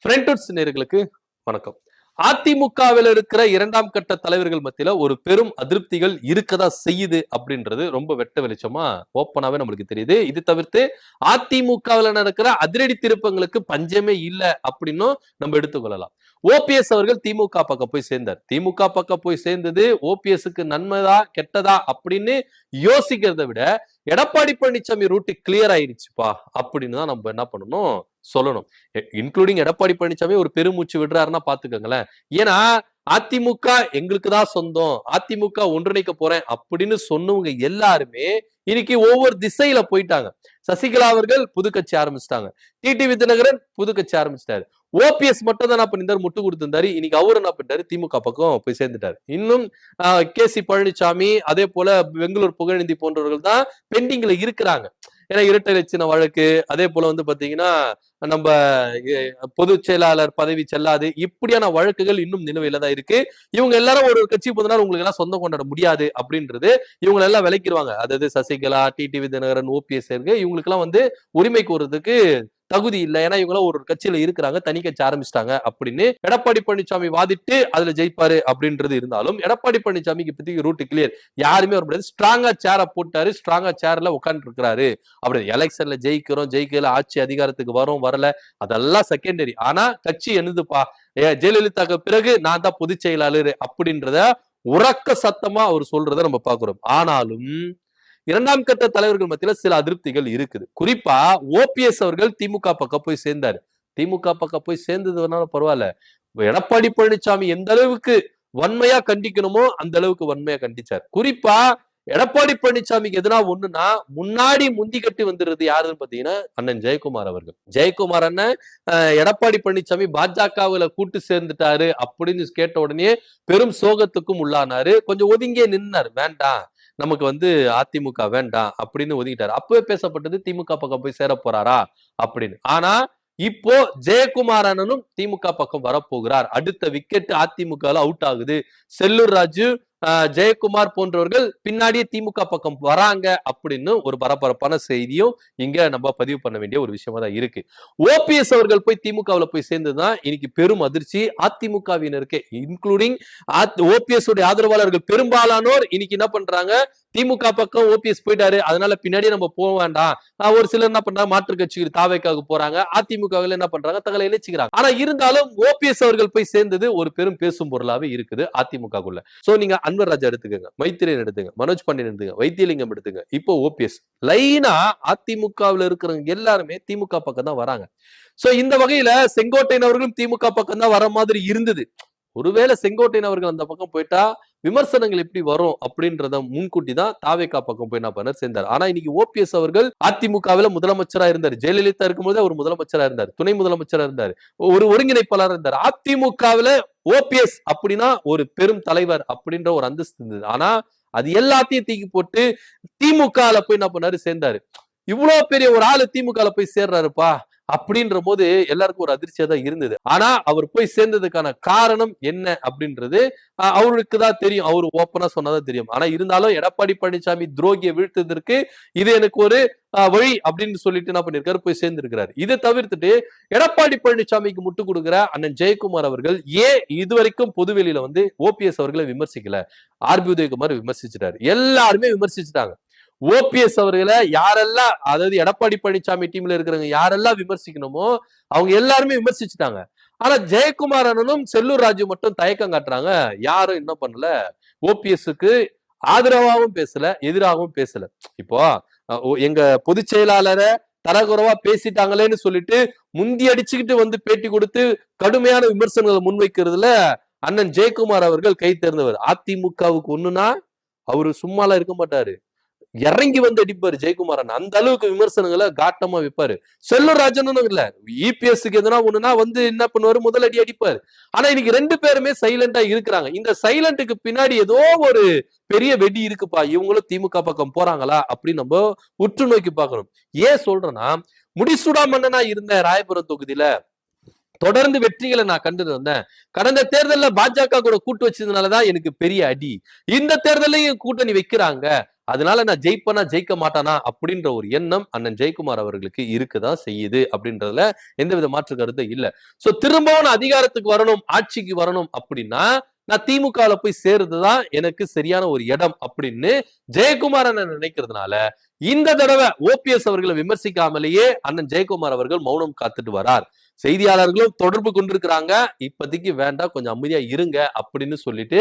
Friends நேயர்களுக்கு வணக்கம். அதிமுகவில் இருக்கிற இரண்டாம் கட்ட தலைவர்கள் மத்தியில ஒரு பெரும் அதிருப்திகள் இருக்கதா செய்யுது அப்படின்றது ரொம்ப வெட்ட வெளிச்சமா ஓப்பனாவே நம்மளுக்கு தெரியுது. இது தவிர்த்து அதிமுகவில் நடக்கிற அதிரடி திருப்பங்களுக்கு பஞ்சமே இல்லை அப்படின்னும் நம்ம எடுத்துக்கொள்ளலாம். ஓபிஎஸ் அவர்கள் திமுக பக்கம் போய் சேர்ந்தார். திமுக பக்கம் போய் சேர்ந்தது ஓபிஎஸ்க்கு நன்மைதா கெட்டதா அப்படின்னு யோசிக்கிறதை விட எடப்பாடி பழனிசாமி ரூட் கிளியர் ஆயிடுச்சுப்பா அப்படின்னு தான் நம்ம என்ன பண்ணணும் சொல்லணும். இன்க்ளூடிங் எடப்பாடி பழனிசாமி ஒரு பெருமூச்சு விடுறாருன்னா பாத்துக்கோங்களேன். ஏன்னா அதிமுக எங்களுக்கு தான் சொந்தம், அதிமுக ஒன்றிணைக்க போறேன் அப்படின்னு சொன்னவங்க எல்லாருமே இன்னைக்கு ஒவ்வொரு திசையில போயிட்டாங்க. சசிகலா அவர்கள் புது கட்சி ஆரம்பிச்சிட்டாங்க. டிடிவி தினகரன் புது கட்சி ஆரம்பிச்சிட்டாரு. ஓபிஎஸ் மட்டும் தான் என்ன பண்ணிருந்தாரு, முட்டு கொடுத்திருந்தாரு. இன்னைக்கு அவரு என்ன பண்ணிட்டாரு, திமுக பக்கம் போய் சேர்ந்துட்டாரு. இன்னும் கே.சி. பழனிசாமி அதே போல பெங்களூர் புகழேந்தி போன்றவர்கள் தான் பெண்டிங்ல இருக்கிறாங்க. ஏன்னா இரட்டை இலச்சின வழக்கு, அதே போல வந்து பாத்தீங்கன்னா நம்ம பொதுச் செயலாளர் பதவி செல்லாது, இப்படியான வழக்குகள் இன்னும் நிலுவையில தான் இருக்கு. இவங்க எல்லாரும் ஒரு கட்சி போதுனால உங்களுக்கு எல்லாம் சொந்தம் கொண்டாட முடியாது அப்படின்றது இவங்க எல்லாம் விலைக்கிடுவாங்க. அதாவது சசிகலா, டிடிவி தினகரன், ஓபிஎஸ் இவங்களுக்கு எல்லாம் வந்து உரிமை கோருறதுக்கு தகுதி இல்லை. ஏன்னா இவங்க ஒரு கட்சியில இருக்கிறாங்க, தனி கட்சி ஆரம்பிச்சிட்டாங்க அப்படின்னு எடப்பாடி பழனிசாமி வாதிட்டு அதுல ஜெயிப்பாரு அப்படின்றது இருந்தாலும் எடப்பாடி பழனிசாமிக்கு பத்தி ரூட் கிளியர். யாருமே வர முடியாது. ஸ்ட்ராங்கா சேரை போட்டாரு, ஸ்ட்ராங்கா சேர்ல உட்கார்ந்து இருக்கிறாரு. அப்படி எலெக்ஷன்ல ஜெயிக்கிறோம், ஜெயிக்கல, ஆட்சி அதிகாரத்துக்கு வரும் வரல, அதெல்லாம் செகண்டரி. ஆனா கட்சி என்னதுப்பா, ஜெயலலிதாக்கு பிறகு நான் தான் பொதுச் செயலாளர் அப்படின்றத உறக்க சத்தமா அவர் சொல்றத நம்ம பாக்குறோம். ஆனாலும் இரண்டாம் கட்ட தலைவர்கள் மத்தியில சில அதிருப்திகள் இருக்குது. குறிப்பா ஓபிஎஸ் அவர்கள் திமுக பக்கம் போய் சேர்ந்தாரு. திமுக பக்கம் போய் சேர்ந்ததுனால பரவாயில்ல. எடப்பாடி பழனிசாமி எந்த அளவுக்கு வன்மையா கண்டிக்கணுமோ அந்த அளவுக்கு வன்மையா கண்டிச்சார். குறிப்பா எடப்பாடி பழனிசாமிக்கு எதுனா ஒண்ணுன்னா முன்னாடி முந்தி கட்டி வந்துடுறது யாருன்னு பாத்தீங்கன்னா அண்ணன் ஜெயக்குமார் அவர்கள். ஜெயக்குமார் அண்ணன் எடப்பாடி பழனிசாமி பாஜகவுல கூட்டு சேர்ந்துட்டாரு அப்படின்னு கேட்ட உடனே பெரும் சோகத்துக்கும் உள்ளானாரு. கொஞ்சம் ஒதுங்கியே நின்னாரு. வேண்டாம், நமக்கு வந்து அதிமுக வேண்டாம் அப்படின்னு ஒதுக்கிட்டாரு. அப்பவே பேசப்பட்டது திமுக பக்கம் போய் சேர போறாரா அப்படின்னு. ஆனா இப்போ ஜெயக்குமார் அண்ணனும் திமுக பக்கம் வரப்போகிறார். அடுத்த விக்கெட் அதிமுக அவுட் ஆகுது. செல்லூர் ராஜு, ஜெயக்குமார் போன்றவர்கள் பின்னாடியே திமுக பக்கம் வராங்க அப்படின்னு ஒரு பரபரப்பான செய்தியும் இங்க நம்ம பதிவு பண்ண வேண்டிய ஒரு விஷயமா தான் இருக்கு. ஓபிஎஸ் அவர்கள் போய் திமுகவில் போய் சேர்ந்துதான் இன்னைக்கு பெரும் அதிர்ச்சி அதிமுகவினருக்கு, இன்க்ளூடிங் ஓபிஎஸ் உடைய ஆதரவாளர்கள் பெரும்பாலானோர் இன்னைக்கு என்ன பண்றாங்க, திமுக பக்கம் ஓபிஎஸ் போயிட்டாரு, அதனால பின்னாடியே நம்ம போக வேண்டாம். ஒரு சிலர் என்ன பண்றாங்க, மாற்று கட்சிக்கு தாவேக்காக போறாங்க, அதிமுகவில் என்ன பண்றாங்க, தங்களை இணைச்சுக்கிறாங்க. ஆனா இருந்தாலும் ஓபிஎஸ் அவர்கள் போய் சேர்ந்தது ஒரு பெரும் பேசும் பொருளாவே இருக்குது அதிமுகக்குள்ள. சோ நீங்க அன்வர் ராஜா எடுத்துக்கங்க, மைத்திரியன் எடுத்துங்க, மனோஜ் பாண்டியன் எடுத்துங்க, வைத்தியலிங்கம் எடுத்துங்க, இப்போ ஓபிஎஸ் லைனா அதிமுகவில் இருக்கிறவங்க எல்லாருமே திமுக பக்கம் தான் வராங்க. சோ இந்த வகையில செங்கோட்டையன் அவர்களும் திமுக பக்கம் தான் வர மாதிரி இருந்தது. ஒருவேளை செங்கோட்டையன் அவர்கள் அந்த பக்கம் போயிட்டா விமர்சனங்கள் எப்படி வரும் அப்படின்றத முன்கூட்டி தான் தாவேகா பக்கம் போய் என்ன பண்ணார், சேர்ந்தார். ஆனா இன்னைக்கு ஓபிஎஸ் அவர்கள் அதிமுகவில் முதலமைச்சரா இருந்தார். ஜெயலலிதா இருக்கும்போது அவர் முதலமைச்சரா இருந்தார், துணை முதலமைச்சரா இருந்தார், ஒரு ஒருங்கிணைப்பாளர் இருந்தார். அதிமுகவில் ஓபிஎஸ் அப்படின்னா ஒரு பெரும் தலைவர் அப்படின்ற ஒரு அந்தஸ்து இருந்தது. ஆனா அது எல்லாத்தையும் தூக்கி போட்டு திமுக போய் என்ன பண்ணாரு, சேர்ந்தாரு. இவ்வளவு பெரிய ஒரு ஆளு திமுக போய் சேர்றாருப்பா அப்படின்ற போது எல்லாருக்கும் ஒரு அதிர்ச்சியா தான் இருந்தது. ஆனா அவர் போய் சேர்ந்ததுக்கான காரணம் என்ன அப்படின்றது அவருக்கு தான் தெரியும். அவரு ஓப்பனா சொன்னதான் தெரியும். ஆனா இருந்தாலும் எடப்பாடி பழனிசாமி துரோகியை வீழ்த்ததற்கு இது எனக்கு ஒரு வழி அப்படின்னு சொல்லிட்டு என்ன பண்ணிருக்காரு, போய் சேர்ந்திருக்கிறாரு. இதை தவிர்த்துட்டு எடப்பாடி பழனிசாமிக்கு முட்டு கொடுக்கிற அண்ணன் ஜெயக்குமார் அவர்கள் ஏன் இதுவரைக்கும் பொதுவெளியில வந்து ஓபிஎஸ் அவர்களை விமர்சிக்கல? ஆர்பி உதயகுமார் விமர்சிச்சிட்டாரு, எல்லாருமே விமர்சிச்சுட்டாங்க. ஓபிஎஸ் அவர்களை யாரெல்லாம், அதாவது எடப்பாடி பழனிசாமி டீம்ல இருக்கிறவங்க யாரெல்லாம் விமர்சிக்கணுமோ அவங்க எல்லாருமே விமர்சிச்சுட்டாங்க. ஆனா ஜெயக்குமார் அண்ணனும் செல்லூர் ராஜு மட்டும் தயக்கம் காட்டுறாங்க. யாரும் என்ன பண்ணல, ஓபிஎஸ்க்கு ஆதரவாகவும் பேசல, எதிராகவும் பேசல. இப்போ எங்க பொதுச் செயலாளரை தரகுறவா பேசிட்டாங்களேன்னு சொல்லிட்டு முந்தி அடிச்சுக்கிட்டு வந்து பேட்டி கொடுத்து கடுமையான விமர்சனங்களை முன்வைக்கிறதுல அண்ணன் ஜெயக்குமார் அவர்கள் கை தேர்ந்தவர். அதிமுகவுக்கு ஒண்ணுன்னா அவரு சும்மாலாம் இருக்க மாட்டாரு, இறங்கி வந்து அடிப்பாரு ஜெயக்குமாரன். அந்த அளவுக்கு விமர்சனங்களை காட்டமா வைப்பாரு. செல்லூர் ராஜனும் இல்ல, இபிஎஸ்க்கு எதுனா ஒண்ணுனா வந்து என்ன பண்ணுவாரு, முதல் அடி அடிப்பாரு. ஆனா இன்னைக்கு ரெண்டு பேருமே சைலண்டா இருக்கிறாங்க. இந்த சைலண்ட்டுக்கு பின்னாடி ஏதோ ஒரு பெரிய வெடி இருக்குப்பா, இவங்களும் திமுக பக்கம் போறாங்களா அப்படின்னு நம்ம உற்று நோக்கி பார்க்கணும். ஏன் சொல்றேன்னா, முடிசூடா மன்னனா இருந்த ராயபுரம் தொகுதியில தொடர்ந்து வெற்றிகளை நான் கண்டு வந்தேன். கடந்த தேர்தலில் பாஜக கூட கூட்டு வச்சதுனாலதான் எனக்கு பெரிய அடி. இந்த தேர்தலையும் கூட்டணி வைக்கிறாங்க. அதனால நான் ஜெயிப்பனா ஜெயிக்க மாட்டானா அப்படின்ற ஒரு எண்ணம் அண்ணன் ஜெயக்குமார் அவர்களுக்கு இருக்குதான் செய்யுது அப்படின்றதுல எந்தவித மாற்று கருத்து இல்ல. சோ திரும்பவும் நான் அதிகாரத்துக்கு வரணும், ஆட்சிக்கு வரணும் அப்படின்னா நான் திமுகல போய் சேர்றதுதான் எனக்கு சரியான ஒரு இடம் அப்படின்னு ஜெயக்குமார் அண்ணன் நினைக்கிறதுனால இந்த தடவை ஓபிஎஸ் அவர்களை விமர்சிக்காமலேயே அண்ணன் ஜெயக்குமார் அவர்கள் மௌனம் காத்துட்டு வரார். செய்தியாளர்களும் தொடர்பு கொண்டிருக்கிறாங்க, இப்போதைக்கு வேண்டாம், கொஞ்சம் அமைதியா இருங்க அப்படின்னு சொல்லிட்டு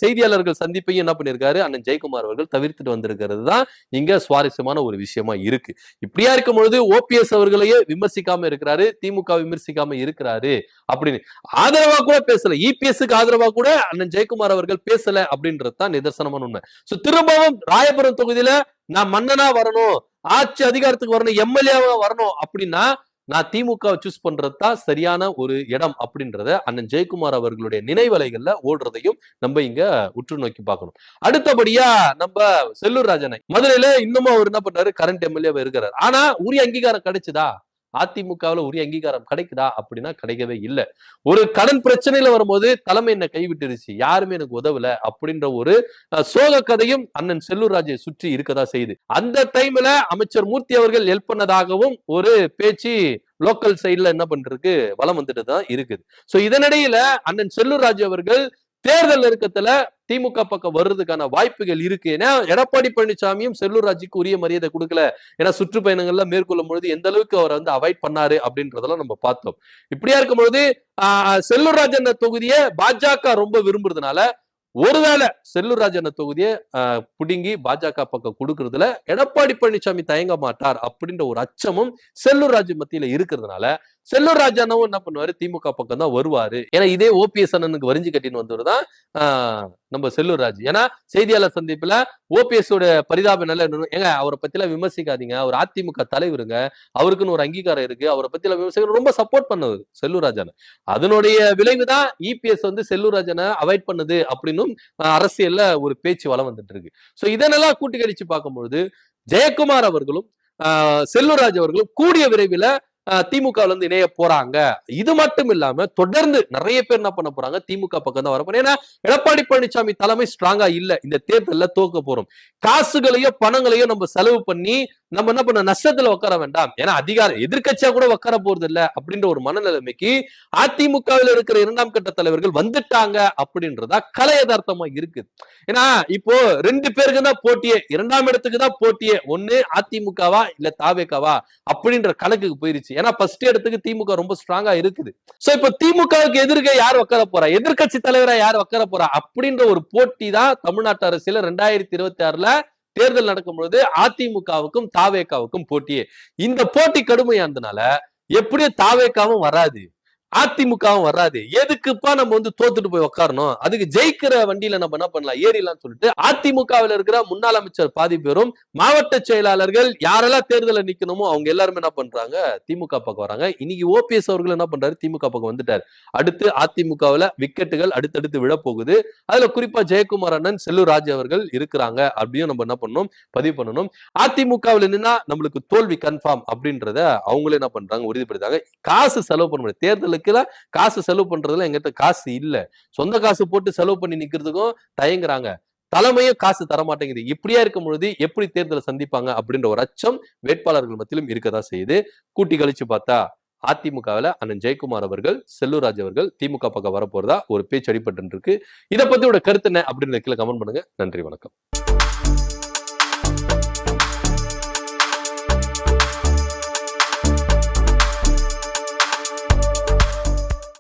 செய்தியாளர்கள் சந்திப்பையும் என்ன பண்ணிருக்காரு அண்ணன் ஜெயக்குமார் அவர்கள் தவிர்த்துட்டு வந்திருக்கிறது தான் இங்க சுவாரஸ்யமான ஒரு விஷயமா இருக்கு. இப்படியா இருக்கும் பொழுது ஓபிஎஸ் அவர்களையே விமர்சிக்காம இருக்கிறாரு, திமுக விமர்சிக்காம இருக்கிறாரு அப்படின்னு ஆதரவா கூட பேசல, இபிஎஸ்க்கு ஆதரவா கூட அண்ணன் ஜெயக்குமார் அவர்கள் பேசல அப்படின்றது தான் நிதர்சனமான உண்மை. திரும்பவும் ராயபுரம் தொகுதியில நான் மன்னனா வரணும், ஆட்சி அதிகாரத்துக்கு வரணும், எம்எல்ஏவா வரணும் அப்படின்னா நான் திமுக சூஸ் பண்றதுதான் சரியான ஒரு இடம் அப்படின்றத அண்ணன் ஜெயக்குமார் அவர்களுடைய நினைவலைகள்ல ஓடுறதையும் நம்ம இங்க உற்று நோக்கி பார்க்கணும். அடுத்தபடியா நம்ம செல்லூர் ராஜனை மதுரையில இன்னமும் அவர் என்ன பண்றாரு, கரண்ட் எம்எல்ஏவா இருக்கிறார். ஆனா உரிய அங்கீகாரம் கிடைச்சுதா? அதிமுகவுல உரிய அங்கீகாரம் கிடைக்குதா அப்படின்னா கிடைக்கவே இல்லை. ஒரு கடன் பிரச்சனையில வரும்போது தலைமை என்ன கைவிட்டுருச்சு, யாருமே எனக்கு உதவல அப்படின்ற ஒரு சோக கதையும் அண்ணன் செல்லூர் ராஜை சுற்றி இருக்கதா செய்யுது. அந்த டைம்ல அமைச்சர் மூர்த்தி அவர்கள் ஹெல்ப் பண்ணதாகவும் ஒரு பேச்சு லோக்கல் சைட்ல என்ன பண்றதுக்கு வளம் வந்துட்டு தான் இருக்குது. சோ இதனிடையில அண்ணன் செல்லூர் ராஜு அவர்கள் தேர்தல் நெருக்கத்துல திமுக பக்கம் வர்றதுக்கான வாய்ப்புகள் இருக்கு. ஏன்னா எடப்பாடி பழனிசாமியும் செல்லூர் ராஜுக்கு உரிய மரியாதை கொடுக்கல. ஏன்னா சுற்றுப்பயணங்கள்ல மேற்கொள்ளும் பொழுது எந்த அளவுக்கு அவர் வந்து அவாய்ட் பண்ணாரு அப்படின்றதெல்லாம் நம்ம பார்த்தோம். இப்படியா இருக்கும் பொழுது செல்லூர் ராஜ் என்ற தொகுதியை பாஜக ரொம்ப விரும்புறதுனால ஒருவேளை செல்லூர் ராஜ் என்ற தொகுதியை புடுங்கி பாஜக பக்கம் கொடுக்கறதுல எடப்பாடி பழனிசாமி தயங்க மாட்டார் அப்படின்ற ஒரு அச்சமும் செல்லூர் ராஜ் மத்தியில இருக்கிறதுனால செல்லூர் ராஜ் அண்ணாவும் என்ன பண்ணுவாரு, திமுக பக்கம் தான் வருவாரு. ஏன்னா இதே ஓபிஎஸ் அண்ணனுக்கு வரிஞ்சு கட்டின்னு வந்தவர்தான் நம்ம செல்லூர் ராஜ். ஏன்னா செய்தியாளர் சந்திப்புல ஓபிஎஸ் ஓட பரிதாப நிலை ஏங்க அவரை பத்தி எல்லாம் விமர்சிக்காதீங்க, அவர் அதிமுக தலைவருங்க, அவருக்குன்னு ஒரு அங்கீகாரம் இருக்கு, அவரை பத்தி எல்லாம் விமர்சிக்க ரொம்ப சப்போர்ட் பண்ணவர் செல்லூர் ராஜன். அதனுடைய விளைவுதான் இபிஎஸ் வந்து செல்லூர் ராஜனை அவாய்ட் பண்ணுது அப்படின்னு அரசியல்ல ஒரு பேச்சு வளம் வந்துட்டு இருக்கு. சோ இதனெல்லாம் கூட்டி கழிச்சு பார்க்கும்பொழுது ஜெயக்குமார் அவர்களும் செல்லூர் ராஜ் அவர்களும் கூடிய விரைவில் திமுக இருந்து இணைய போறாங்க. இது மட்டும் இல்லாம தொடர்ந்து நிறைய பேர் என்ன பண்ண போறாங்க, திமுக பக்கம் தான் வரப்போறாங்க. ஏன்னா எடப்பாடி பழனிசாமி தலைமை ஸ்ட்ராங்கா இல்ல, இந்த தேர்தல்ல தோக்க போறோம். காசுகளையோ பணங்களையோ நம்ம செலவு பண்ணி நம்ம என்ன பண்ண நஷ்டத்துல உட்கார வேண்டாம். ஏன்னா அதிகாரம் எதிர்கட்சியா கூட உட்கார போறது இல்ல அப்படின்ற ஒரு மனநிலைமைக்கு அதிமுகவில் இருக்கிற இரண்டாம் கட்ட தலைவர்கள் வந்துட்டாங்க அப்படின்றதா கலை யதார்த்தமா இருக்கு. ஏன்னா இப்போ 2 பேருக்கு தான் போட்டியே, 2ஆம் இடத்துக்கு தான் போட்டியே, ஒண்ணு அதிமுகவா இல்ல தாவேகாவா அப்படின்ற கணக்குக்கு போயிருச்சு. ஏன்னா ஃபர்ஸ்ட் இடத்துக்கு திமுக ரொம்ப ஸ்ட்ராங்கா இருக்குது. சோ இப்ப திமுகவுக்கு எதிர்க்க யார் உட்கார போறா, எதிர்கட்சி தலைவரா யார் உட்கார போறா அப்படின்ற ஒரு போட்டி தான் தமிழ்நாட்டு அரசியல 2026ல தேர்தல் நடக்கும் பொழுது அதிமுகவுக்கும் தாவேகாவுக்கும் போட்டியே. இந்த போட்டி கடுமையானதுனால எப்படியும் தாவேகாவும் வராது, அதிமுகவும் வராது. எதுக்குப்பா நம்ம வந்து தோத்துட்டு போய் உட்காரணும், அதுக்கு ஜெயிக்கிற வண்டியில நம்ம என்ன பண்ணலாம் ஏறிலாம் சொல்லிட்டு அதிமுகவில் இருக்கிற முன்னாள் அமைச்சர் பாதி பேரும் மாவட்ட செயலாளர்கள் யாரெல்லாம் தேர்தலில் நிக்கணுமோ அவங்க எல்லாருமே என்ன பண்றாங்க திமுக பக்கம் வராங்க. இன்னைக்கு ஓபிஎஸ் அவர்கள் என்ன பண்றாரு, திமுக பக்கம் வந்துட்டார். அடுத்து அதிமுகவில் விக்கெட்டுகள் அடுத்தடுத்து விழ போகுது. அதுல குறிப்பா ஜெயக்குமார் அண்ணன் செல்லூர் ராஜ் அவர்கள் இருக்கிறாங்க அப்படின்னு நம்ம என்ன பண்ணணும் பதிவு பண்ணணும். அதிமுகவில் நின்னா நம்மளுக்கு தோல்வி கன்ஃபார்ம் அப்படின்றத அவங்களே என்ன பண்றாங்க உறுதிப்படுத்தாங்க. காசு செலவு பண்ண முடியாது, தேர்தலுக்கு காசு செலவு பண்றதுல எங்கிட்ட காசு இல்ல, சொந்த காசு போட்டு செலவு பண்ணி நிக்கிறதுக்கும் தயங்குறாங்க, தலைமையும் காசு தரமாட்டேங்குது. இப்படியா இருக்கும் பொழுது எப்படி தேர்தலை சந்திப்பாங்க அப்படின்ற ஒரு அச்சம் வேட்பாளர்கள் மத்தியிலும் இருக்கதான் செய்யுது. கூட்டி கழிச்சு பார்த்தா அதிமுகவில் அண்ணன் ஜெயக்குமார் அவர்கள் செல்லூர் ராஜ் அவர்கள் திமுக பக்கம் வரப்போறதா ஒரு பேச்சு அடிபட்டு இருக்கு. இதை பத்தி கருத்து என்ன அப்படின்னு கீழே கமெண்ட் பண்ணுங்க. நன்றி, வணக்கம்.